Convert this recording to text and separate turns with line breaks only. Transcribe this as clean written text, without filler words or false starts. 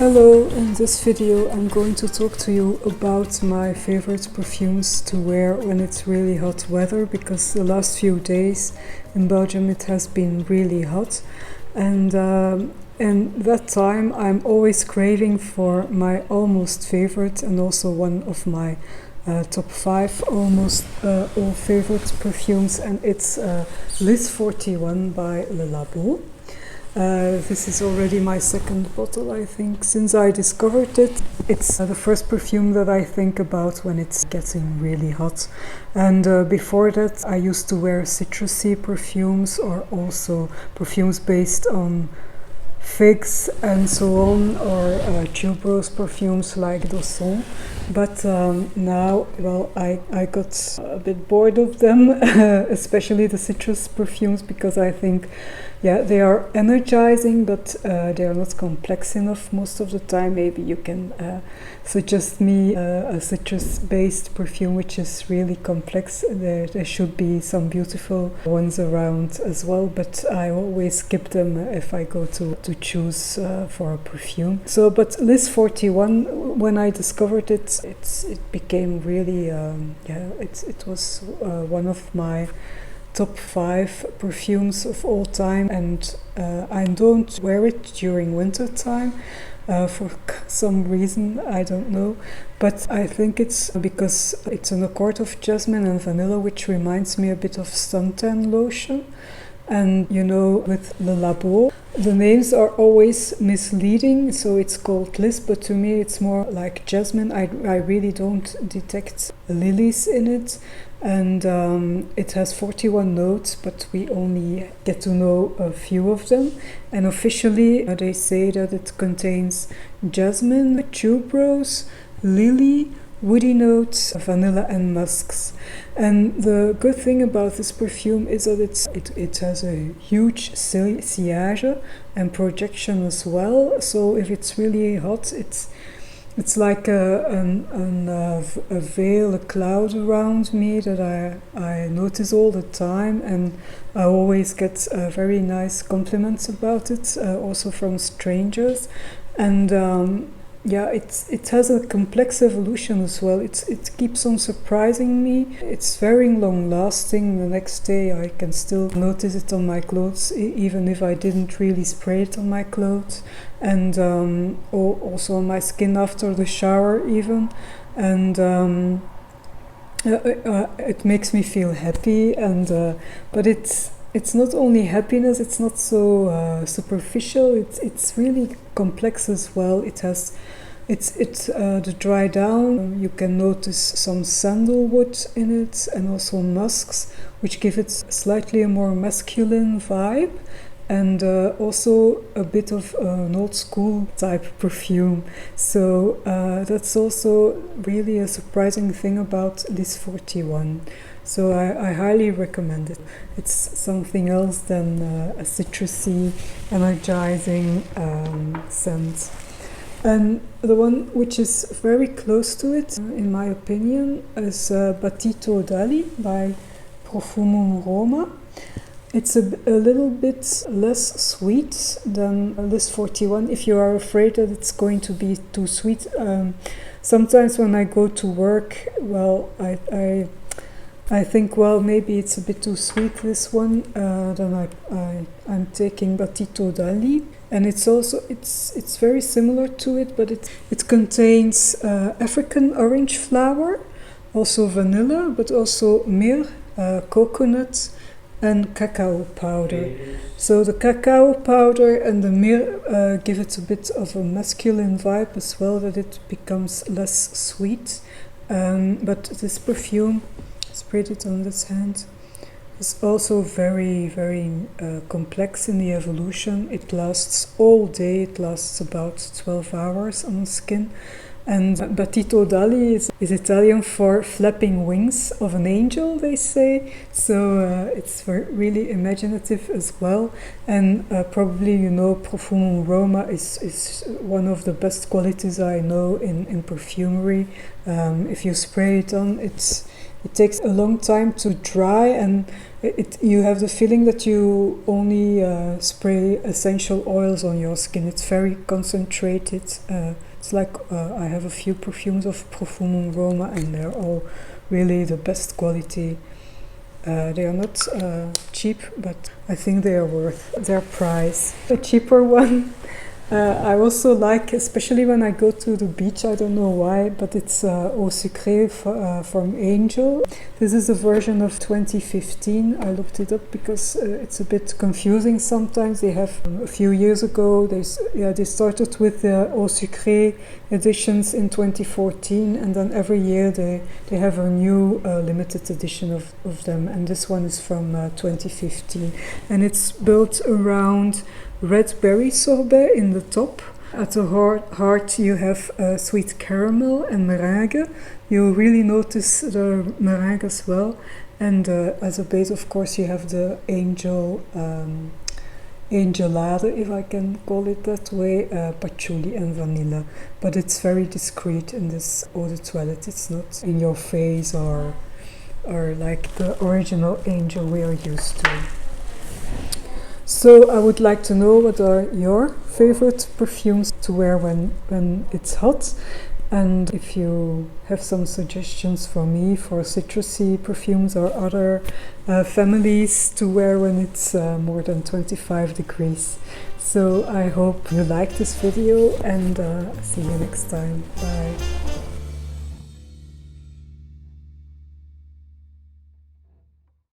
Hello, in this video I'm going to talk to you about my favorite perfumes to wear when it's really hot weather, because the last few days in Belgium it has been really hot, and that time I'm always craving for my almost favorite and also one of my top 5 almost all favorite perfumes, and it's Lys41 by Labo. This is already my second bottle, I think, since I discovered it. It's the first perfume that I think about when it's getting really hot. And before that I used to wear citrusy perfumes, or also perfumes based on figs and so on, or tuberose perfumes like Dosson. But now, well, I got a bit bored of them, especially the citrus perfumes, because I think, yeah, they are energizing, but they are not complex enough most of the time. Maybe you can suggest me a citrus-based perfume which is really complex. There should be some beautiful ones around as well, but I always skip them if I go to choose for a perfume. So, but Lys41, when I discovered it, it became really, it was one of my top 5 perfumes of all time, and I don't wear it during winter time for some reason, I don't know, but I think it's because it's an accord of jasmine and vanilla, which reminds me a bit of suntan lotion. And you know, with the Labo, the names are always misleading, so it's called Lys, but to me it's more like jasmine. I really don't detect lilies in it, and it has 41 notes, but we only get to know a few of them. And officially they say that it contains jasmine, tuberose, lily, woody notes, vanilla and musks. And the good thing about this perfume is that it has a huge sillage and projection as well. So if it's really hot, it's like a veil, a cloud around me that I notice all the time, and I always get very nice compliments about it, also from strangers. And yeah, it has a complex evolution as well. It keeps on surprising me. It's very long lasting. The next day I can still notice it on my clothes, even if I didn't really spray it on my clothes, and also on my skin after the shower even. And it makes me feel happy, and but it's not only happiness, it's not so superficial, it's really complex as well. It has the dry down, you can notice some sandalwood in it, and also musks, which give it slightly a more masculine vibe, and also a bit of an old school type perfume. So that's also really a surprising thing about Lys41. So I highly recommend it. It's something else than a citrusy, energizing scent. And the one which is very close to it, in my opinion, is Battito by Profumum Roma. It's a little bit less sweet than Lys41, if you are afraid that it's going to be too sweet. Sometimes when I go to work, well, I think, well, maybe it's a bit too sweet, this one. Then I'm taking Battito, and it's also it's very similar to it, but it contains African orange flower, also vanilla, but also myrrh, coconut, and cacao powder. So the cacao powder and the myrrh give it a bit of a masculine vibe as well, that it becomes less sweet. But this perfume, sprayed it on this hand, is also very, very complex in the evolution. It lasts all day, it lasts about 12 hours on the skin. And Battito is Italian for flapping wings of an angel, they say. So it's really imaginative as well. And probably, you know, Profumum Roma is one of the best qualities I know in perfumery. If you spray it on, it takes a long time to dry, and you have the feeling that you only spray essential oils on your skin. It's very concentrated. It's like I have a few perfumes of Profumum Roma, and they're all really the best quality. They are not cheap, but I think they are worth their price. A cheaper one I also like, especially when I go to the beach, I don't know why, but it's Eau Sucree from Angel. This is a version of 2015. I looked it up because it's a bit confusing sometimes. They have a few years ago, they started with the Eau Sucree editions in 2014, and then every year they have a new limited edition of them, and this one is from 2015, and it's built around red berry sorbet in the top. At the heart you have sweet caramel and meringue. You really notice the meringue as well, and as a base, of course, you have the angelade, if I can call it that way, patchouli and vanilla. But it's very discreet in this eau de toilette. It's not in your face or like the original Angel we are used to. So I would like to know what are your favorite perfumes to wear when it's hot, and if you have some suggestions for me for citrusy perfumes or other families to wear when it's more than 25 degrees. So I hope you like this video, and see you next time. Bye.